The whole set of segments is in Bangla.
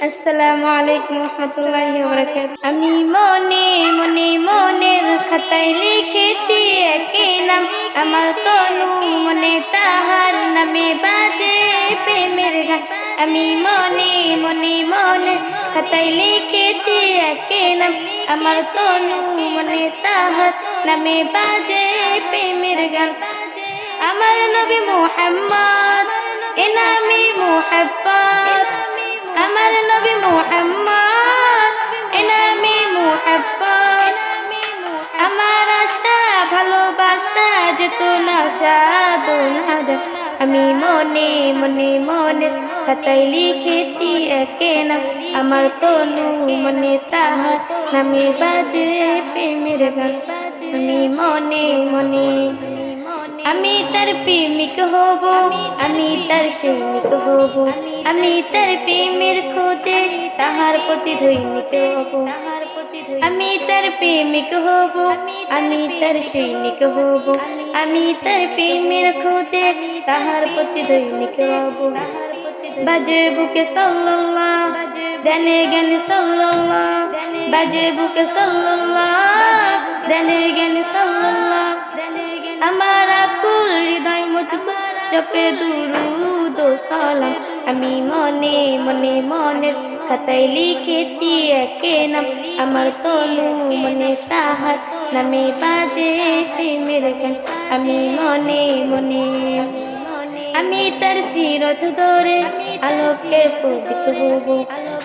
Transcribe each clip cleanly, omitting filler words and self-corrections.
আসসালামু আলাইকুম রহমতুল্লাহি ওয়া বারাকাতুহু। আমি মনে মনে মনের খাতায় লিখেছি একই নাম, আমার তনু মনে তাহার নামে বাজে প্রেমের গান। আমি মনে মনে মনের খাতায় লিখেছি একই নাম, আমার তনু মনে তাহার নামে বাজে প্রেমের গান। আমার নবী মুহাম্মদ এ নামে মুহাব্বত, আমার নবী মুহাম্মদ এ নামে মুহাব্বত। আমার আশা ভালোবাসা যেত না সাধনা। আমি মনে মনে মনের খাতায় লিখেছি একে নাম, আমার তনু মনে তাহার নামে বাজে প্রেমের গান। আমি মনে মনে আমি তার প্রেমিক হব, আমি তার সৈনিক হব, আমি তার প্রেমের খোঁজে তাহার প্রতি দৈনিক হব। আমি তার প্রেমিক হব, আমি তার সৈনিক হব, আমি তার প্রেমের খোঁজে তাহার প্রতি দৈনিক হব। বাজে বুকে সাল্লাল্লাহ, দেনে জ্ঞান সাল্লাল্লাহ, বাজে বুকে সাল্লাল্লাহ, দেনে জ্ঞান সাল্লাল্লাহ। আমার আকুল হৃদয় মুঝকো জপে দুরুদ ও সালাম। আমি মনে মনে মনের খাতায় লিখেছি একে নাম, আমার তনু মনে তাহার নামে বাজে প্রেমের গান। আমি মনে মনে আমি তার সিরত ধরে আলোকের প্রতীক হব,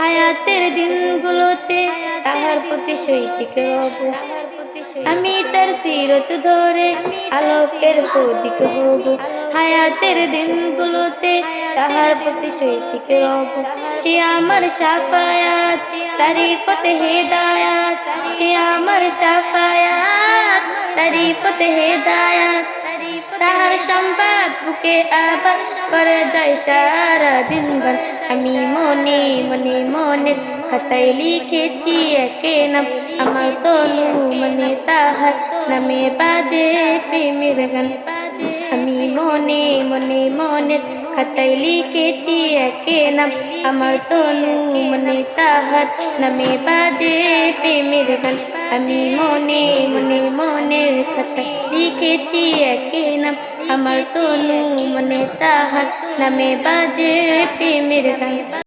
হায়াতের দিনগুলোতে তাহার প্রতি সৈনিক হব। আমি তার সিরত ধরে আলোকের প্রতীক হব, হায়াতের দিনগুলোতে তাহার প্রতি সৈনিক হব। সে আমার শাফায়াত, তারিফতে হেদায়াত, সে আমার শাফায়াত, তারিফতে হেদায়াত। তাহার সংবাদ বুকে আবার করে যায় সারা দিনবার। আমি মনে মনে মনের খাতায় লিখেছি একে নাম, আমার তনু মনে তাহার নামে বাজে প্রেমের গান। আমি মনে মনে মনের খাতায় লিখেছি একে নাম, আমার তনু মনে তাহার নামে বাজে প্রেমের গান। আমি মনে মনে মনের খাতায় লিখেছি একে নাম, আমার তনু মনে তাহার নামে বাজে প্রেমের গান।